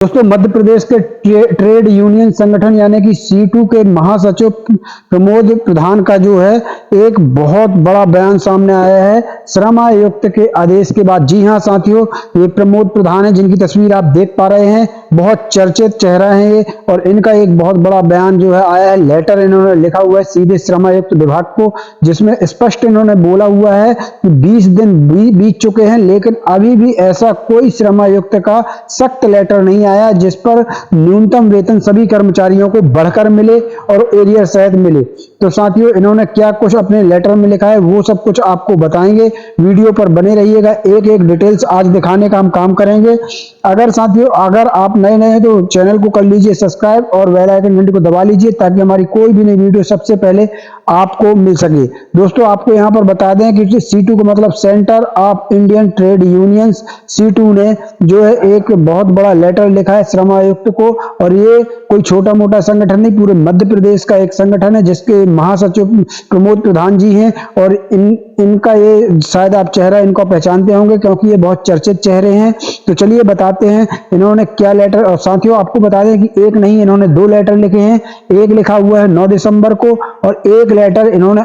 दोस्तों, मध्य प्रदेश के trade union संगठन यानी कि C2 के महासचिव प्रमोद प्रधान का जो है एक बहुत बड़ा बयान सामने आया है श्रम आयुक्त के आदेश के बाद। जी हां साथियों, ये प्रमोद प्रधान है जिनकी तस्वीर आप देख पा रहे हैं। बहुत चर्चित चेहरा है ये, और इनका एक बहुत बड़ा बयान जो है आया है। लेटर इन्होंने लिखा हुआ है सीधे श्रम आयुक्त विभाग को, जिसमें स्पष्ट इन्होंने बोला हुआ है कि 20 दिन बीत चुके हैं, लेकिन अभी भी ऐसा कोई श्रम आयुक्त का सख्त लेटर नहीं आया जिस पर न्यूनतम वेतन सभी कर्मचारियों को बढ़कर मिले और एरियर सहित मिले। तो साथियों, इन्होंने क्या कुछ अपने लेटर में लिखा है वो सब कुछ आपको बताएंगे। वीडियो पर बने रहिएगा, एक एक डिटेल्स आज दिखाने का हम काम करेंगे। अगर साथियों अगर आप नए हैं तो चैनल को कर लीजिए सब्सक्राइब और बेल आइकन घंटी को दबा लीजिए ताकि हमारी कोई भी नई वीडियो सबसे पहले आपको मिल सके। दोस्तों, आपको यहाँ पर बता दें कि C2 का मतलब centre of Indian trade unions, C2 ने जो है एक बहुत बड़ा लेटर लिखा है श्रम आयुक्त को, और ये कोई छोटा मोटा संगठन नहीं, पूरे मध्य प्रदेश का एक संगठन है जिसके महासचिव प्रमोद प्रधान जी हैं। और इनका ये शायद आप चेहरा इनको पहचानते होंगे क्योंकि ये बहुत चर्चित चेहरे हैं। तो चलिए बताते हैं इन्होंने क्या लेटर। और साथियों आपको बता दें कि एक नहीं, इन्होंने 2 लेटर लिखे हैं। एक लिखा हुआ है 9 दिसंबर को और एक लेटर इन्होंने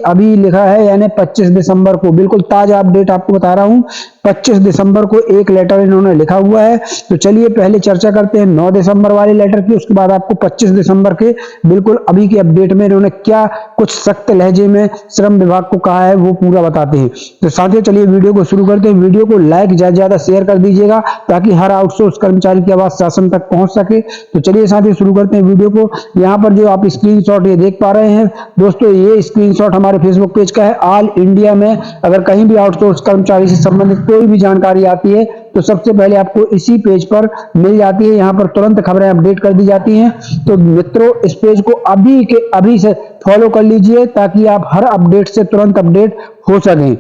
अभी लिखा है यानी 25 दिसंबर को। बिल्कुल ताजा अपडेट आपको बता रहा हूं, 25 दिसंबर को एक लेटर इन्होंने लिखा हुआ है। तो चलिए पहले चर्चा करते हैं 9 दिसंबर वाले लेटर की, उसके बाद आपको 25 दिसंबर के बिल्कुल अभी के अपडेट में इन्होंने क्या कुछ सख्त लहजे में श्रम विभाग को कहा है वो पूरा बताते हैं। तो साथियों चलिए वीडियो को शुरू करते हैं। वीडियो को लाइक ज्यादा शेयर कर दीजिएगा ताकि हर आउटसोर्स कर्मचारी की आवाज शासन तक पहुंच सके। तो चलिए साथियों शुरू करते हैं वीडियो को। यहाँ पर जो आप स्क्रीनशॉट ये देख पा रहे हैं दोस्तों, ये स्क्रीनशॉट हमारे फेसबुक पेज का है। ऑल इंडिया में अगर कहीं भी आउटसोर्स कर्मचारी से संबंधित कोई भी जानकारी आती है तो सबसे पहले आपको इसी पेज पर मिल जाती है। यहाँ पर तुरंत खबरें अपडेट कर दी जाती हैं। तो मित्रों, इस पेज को अभी के अभी से फॉलो कर लीजिए ताकि आप हर अपडेट से तुरंत अपडेट हो सकें।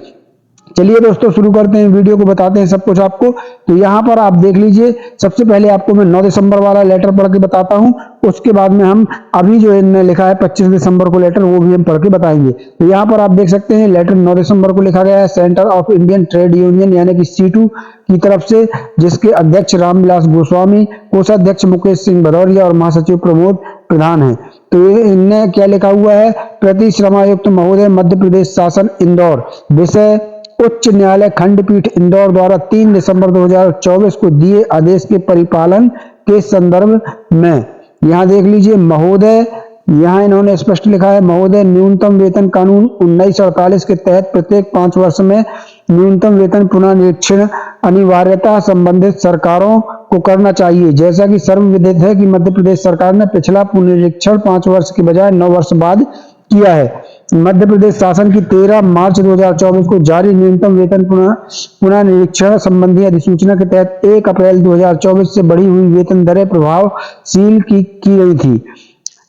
चलिए दोस्तों शुरू करते हैं, वीडियो को बताते हैं सब कुछ आपको। तो यहाँ पर आप देख लीजिए, सबसे पहले आपको मैं 9 दिसंबर वाला लेटर पढ़ के बताता हूँ, उसके बाद में हम अभी जो इन्होंने लिखा है 25 दिसंबर को लेटर वो भी हम पढ़ के बताएंगे। तो यहाँ पर आप देख सकते हैं लेटर 9 दिसंबर को लिखा गया है centre of Indian trade union यानी कि C2 की तरफ से, जिसके अध्यक्ष रामविलास गोस्वामी, कोषाध्यक्ष मुकेश सिंह भदौरिया और महासचिव प्रमोद प्रधान है। तो इनने क्या लिखा हुआ है, प्रति श्रमायुक्त महोदय, मध्य प्रदेश शासन इंदौर, विषय उच्च न्यायालय खंडपीठ इंदौर द्वारा 3 दिसंबर 2024 को दिए आदेश के परिपालन के संदर्भ में। यहाँ देख लीजिए महोदय, यहाँ इन्होंने स्पष्ट लिखा है महोदय, न्यूनतम वेतन कानून 1948 के तहत प्रत्येक 5 वर्ष में न्यूनतम वेतन पुनर्निरीक्षण अनिवार्यता संबंधित सरकारों को करना चाहिए। जैसा कि सर्वविदित है कि मध्य प्रदेश सरकार ने पिछला पुनरीक्षण 5 वर्ष के बजाय 9 वर्ष बाद किया है। मध्य प्रदेश शासन की 13 मार्च 2024 को जारी न्यूनतम वेतन पुनर्निरीक्षण संबंधी अधिसूचना के तहत 1 अप्रैल 2024 से बढ़ी हुई वेतन दरें प्रभावशील की गई थी।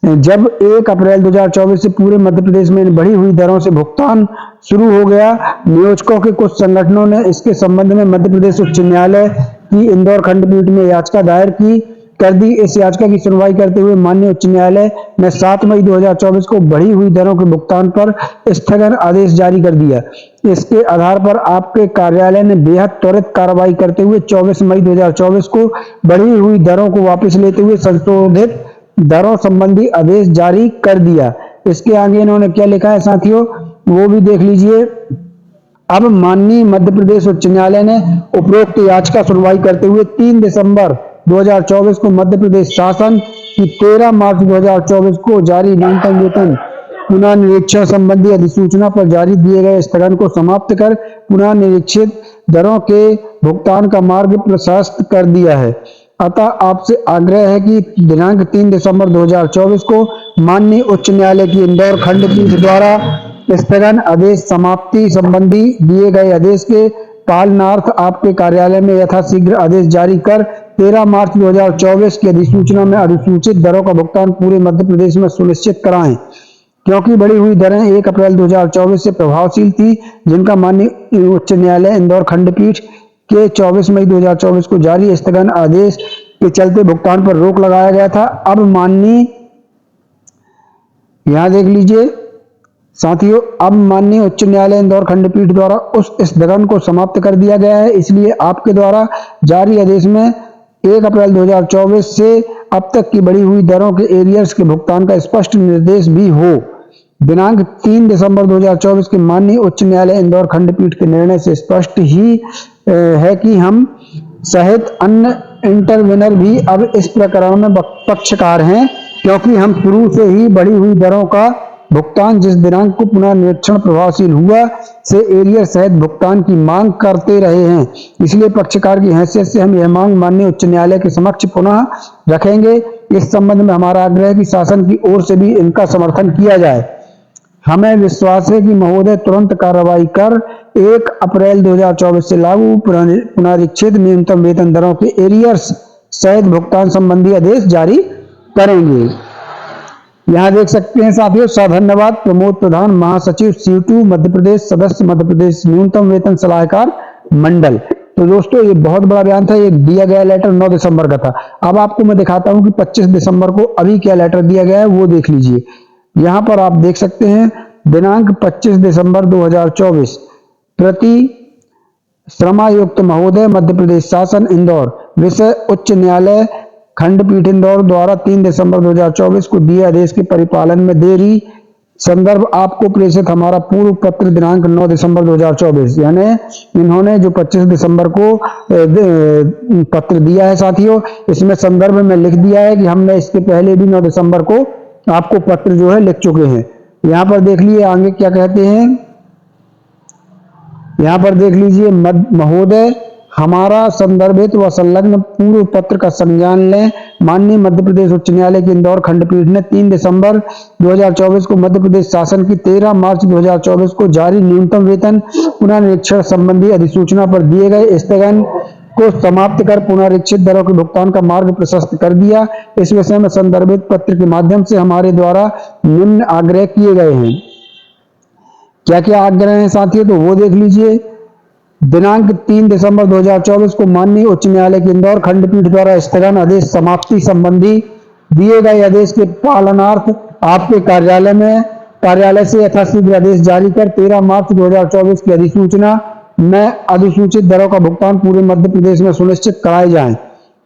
जब 1 अप्रैल 2024 से पूरे मध्य प्रदेश में बढ़ी हुई दरों से भुगतान शुरू हो गया, नियोजकों के कुछ संगठनों ने इसके संबंध में मध्य प्रदेश उच्च न्यायालय की इंदौर खंडपीठ में याचिका दायर कर दी। इस याचिका की सुनवाई करते हुए माननीय उच्च न्यायालय ने 7 मई 2024 को बढ़ी हुई दरों के भुगतान पर स्थगन आदेश जारी कर दिया। इसके आधार पर आपके कार्यालय ने बेहद त्वरित कार्रवाई करते हुए 24 मई 2024 को बढ़ी हुई दरों को वापस लेते हुए संशोधित दरों संबंधी आदेश जारी कर दिया। इसके आगे इन्होंने क्या लिखा है साथियों वो भी देख लीजिए। अब माननीय मध्य प्रदेश उच्च न्यायालय ने उपरोक्त याचिका सुनवाई करते हुए 3 दिसंबर 2024 को मध्य प्रदेश शासन की 13 मार्च 2024 को जारी न्यूनतम वेतन पुनर्निरीक्षण संबंधी अधिसूचना पर जारी दिए गए स्थगन को समाप्त कर पुनर्निरीक्षित दरों के भुगतान का मार्ग प्रशस्त कर दिया है। अतः आपसे आग्रह है कि दिनांक 3 दिसंबर 2024 को माननीय उच्च न्यायालय की इंदौर खंडपीठ द्वारा स्थगन आदेश समाप्ति संबंधी दिए गए आदेश के पालनार्थ आपके कार्यालय में यथाशीघ्र आदेश जारी कर 13 मार्च 2024 की अधिसूचना में अधिसूचित दरों का भुगतान पूरे मध्य प्रदेश में सुनिश्चित कराएं। क्योंकि बढ़ी हुई दरें 1 अप्रैल 2024 से प्रभावशील थी, जिनका माननीय उच्च न्यायालय इंदौर खंडपीठ के 24 मई 2024 को जारी स्थगन आदेश के चलते भुगतान पर रोक लगाया गया था। अब माननीय, यहां देख लीजिए साथियों, अब माननीय उच्च न्यायालय इंदौर खंडपीठ द्वारा उस स्थगन को समाप्त कर दिया गया है। इसलिए आपके द्वारा जारी आदेश में 1 अप्रैल 2024 से अब तक की बढ़ी हुई दरों के एरियर्स के भुगतान का स्पष्ट निर्देश भी हो। दिनांक 3 दिसंबर 2024 के माननीय उच्च न्यायालय इंदौर खंडपीठ के निर्णय से स्पष्ट ही है कि हम सहित अन्य इंटरवेनर भी अब इस प्रकरण में पक्षकार हैं, क्योंकि हम शुरू से ही बढ़ी हुई दरों का भुगतान जिस दिनांक को पुनः निरीक्षण प्रभावशील हुआ से एरियर सहित भुगतान की मांग करते रहे हैं। इसलिए पक्षकार की हैसियत से हम यह मांग माननीय उच्च न्यायालय के समक्ष पुनः रखेंगे। इस संबंध में हमारा आग्रह है कि शासन की ओर से भी इनका समर्थन किया जाए। हमें विश्वास है कि महोदय तुरंत कार्रवाई कर 1 अप्रैल 2024 से लागू पुनरीक्षित न्यूनतम वेतन दरों के एरियर्स सहित भुगतान संबंधी आदेश जारी करेंगे। यहाँ देख सकते हैं साथियों, धन्यवाद। प्रमोद प्रधान, महासचिव C2 मध्य प्रदेश, सदस्य मध्य प्रदेश न्यूनतम वेतन सलाहकार मंडल। तो दोस्तों ये बहुत बड़ा बयान था। ये दिया गया लेटर 9 दिसंबर का था। अब आपको मैं दिखाता हूं कि 25 दिसंबर को अभी क्या लेटर दिया गया है, वो देख लीजिए। यहाँ पर आप देख सकते हैं दिनांक 25 दिसंबर 2024, प्रति श्रमायुक्त महोदय, मध्य प्रदेश शासन, इंदौर। विषय उच्च न्यायालय खंडपीठ इंदौर द्वारा 3 दिसंबर 2024 को दिए आदेश के परिपालन में देरी। संदर्भ आपको प्रेषित हमारा पूर्व पत्र दिनांक 9 दिसंबर 2024। यानी इन्होंने जो 25 दिसंबर को पत्र दिया है साथियों, इसमें संदर्भ में लिख दिया है कि हमने इसके पहले भी 9 दिसंबर को आपको पत्र जो है लिख चुके हैं। यहां पर देख लीजिए आगे क्या कहते हैं। यहां पर देख लीजिए, महोदय हमारा संदर्भित व संलग्न पूर्व पत्र का संज्ञान लें। माननीय मध्य प्रदेश उच्च न्यायालय की इंदौर खंडपीठ ने 3 दिसंबर 2024 को मध्य प्रदेश शासन की 13 मार्च 2024 को जारी न्यूनतम वेतन पुनरीक्षण संबंधी अधिसूचना पर दिए गए स्थगन को समाप्त कर पुनरीक्षित दरों के भुगतान का मार्ग प्रशस्त कर दिया। इस विषय में संदर्भित पत्र के माध्यम से हमारे द्वारा निम्न आग्रह किए गए हैं। क्या क्या आग्रह हैं साथियों, तो वो देख लीजिए। दिनांक 3 दिसंबर 2024 को माननीय उच्च न्यायालय के इंदौर खंडपीठ द्वारा स्थगन आदेश समाप्ति संबंधी दिए गए आदेश के पालनार्थ आपके कार्यालय से यथाशीघ्र आदेश जारी कर 13 मार्च 2024 की अधिसूचना में अधिसूचित दरों का भुगतान पूरे मध्य प्रदेश में सुनिश्चित कराए जाएं,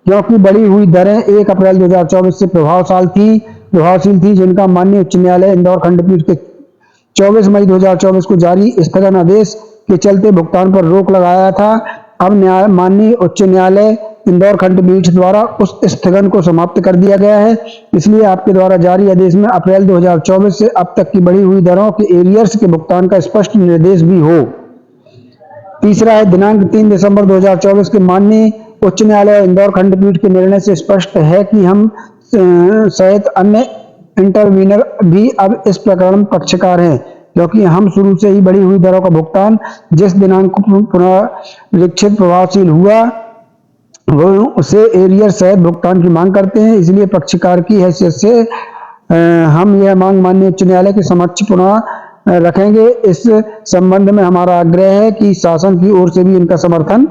क्योंकि बढ़ी हुई दरें 1 अप्रैल 2024 से प्रभावशील थी, जिनका माननीय उच्च न्यायालय इंदौर खंडपीठ के 24 मई 2024 को जारी स्थगन आदेश के चलते भुगतान पर रोक लगाया था। अब माननीय उच्च न्यायालय इंदौर खंडपीठ द्वारा उस स्थगन को समाप्त कर दिया गया है। इसलिए आपके द्वारा जारी आदेश में अप्रैल 2024 से अब तक की बढ़ी हुई दरों के एरियर्स के भुगतान का स्पष्ट निर्देश भी हो। तीसरा है, दिनांक 3 दिसंबर 2024 के माननीय उच्च न्यायालय इंदौर खंडपीठ के निर्णय से स्पष्ट है कि हम सहित अन्य इंटरवीनर भी अब इस प्रकरण में पक्षकार हैं, क्योंकि हम शुरू से ही बढ़ी हुई दरों का भुगतान जिस दिनांक को पुनरीक्षित प्रभावशील हुआ वो उसे एरियर सहित भुगतान की मांग करते हैं। इसलिए पक्षकार की हैसियत से हम यह मांग माननीय उच्च न्यायालय के समक्ष पुनः रखेंगे। इस संबंध में हमारा आग्रह है कि शासन की ओर से भी इनका समर्थन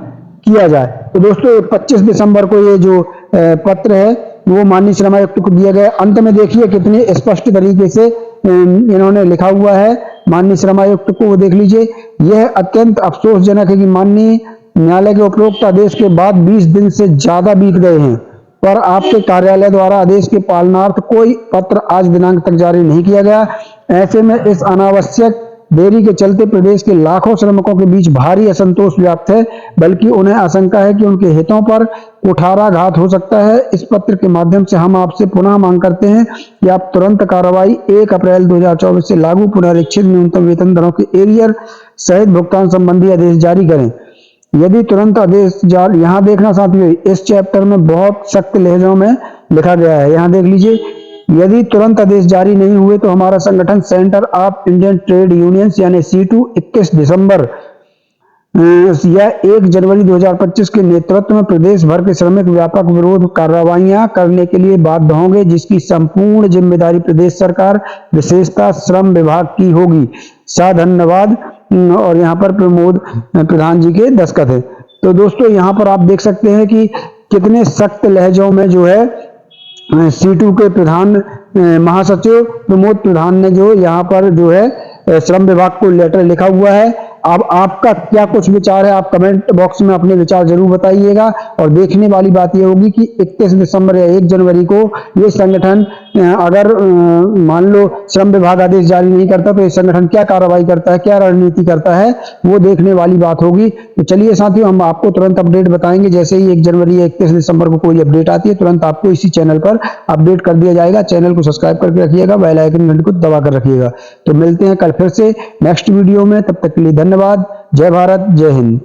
किया जाए। तो दोस्तों 25 दिसंबर को ये जो पत्र है वो माननीय श्रम आयुक्त को दिया गया। अंत में देखिए कितने स्पष्ट तरीके से इन्होंने लिखा हुआ है माननीय श्रम आयुक्त को, वो देख लीजिए। यह अत्यंत अफसोसजनक है कि माननीय न्यायालय के उपरोक्त आदेश के बाद 20 दिन से ज्यादा बीत गए हैं, पर आपके कार्यालय द्वारा आदेश के पालनार्थ कोई पत्र आज दिनांक तक जारी नहीं किया गया। ऐसे में इस अनावश्यक देरी के चलते प्रदेश के लाखों श्रमिकों के बीच भारी असंतोष व्याप्त है, बल्कि उन्हें आशंका है कि उनके हितों पर कुठाराघात हो सकता है। इस पत्र के माध्यम से हम आपसे पुनः मांग करते हैं कि आप तुरंत कार्रवाई 1 अप्रैल 2024 से लागू पुनरीक्षित न्यूनतम वेतन दरों के एरियर सहित भुगतान संबंधी आदेश जारी करें। यदि तुरंत आदेश जारी, यहाँ देखना साथियों, इस चैप्टर में बहुत सख्त लहजों में लिखा गया है। यहाँ देख लीजिए, यदि तुरंत आदेश जारी नहीं हुए तो हमारा संगठन centre of Indian trade unions यानी C2 21 दिसंबर या 1 जनवरी 2025 के नेतृत्व में प्रदेश भर के श्रमिक व्यापक विरोध कार्रवाइयां करने के लिए बाध्य होंगे, जिसकी संपूर्ण जिम्मेदारी प्रदेश सरकार विशेषतः श्रम विभाग की होगी। धन्यवाद। और यहाँ पर प्रमोद प्रधान जी के दस्तखत है। तो दोस्तों यहाँ पर आप देख सकते हैं कि कितने सख्त लहजों में जो है C2 के प्रधान महासचिव प्रमोद प्रधान ने जो यहाँ पर जो है श्रम विभाग को लेटर लिखा हुआ है। अब आपका क्या कुछ विचार है, आप कमेंट बॉक्स में अपने विचार जरूर बताइएगा। और देखने वाली बात यह होगी कि 31 दिसंबर या 1 जनवरी को ये संगठन अगर मान लो श्रम विभाग आदेश जारी नहीं करता तो ये संगठन क्या कार्रवाई करता है, क्या रणनीति करता है, वो देखने वाली बात होगी। तो चलिए साथियों, हम आपको तुरंत अपडेट बताएंगे। जैसे ही 1 जनवरी या 31 दिसंबर को कोई अपडेट आती है, तुरंत आपको इसी चैनल पर अपडेट कर दिया जाएगा। चैनल को सब्सक्राइब करके रखिएगा, बेल आइकन घंटी को दबा कर रखिएगा। तो मिलते हैं कल फिर से नेक्स्ट वीडियो में, तब तक के लिए धन्यवाद। जय भारत, जय हिंद।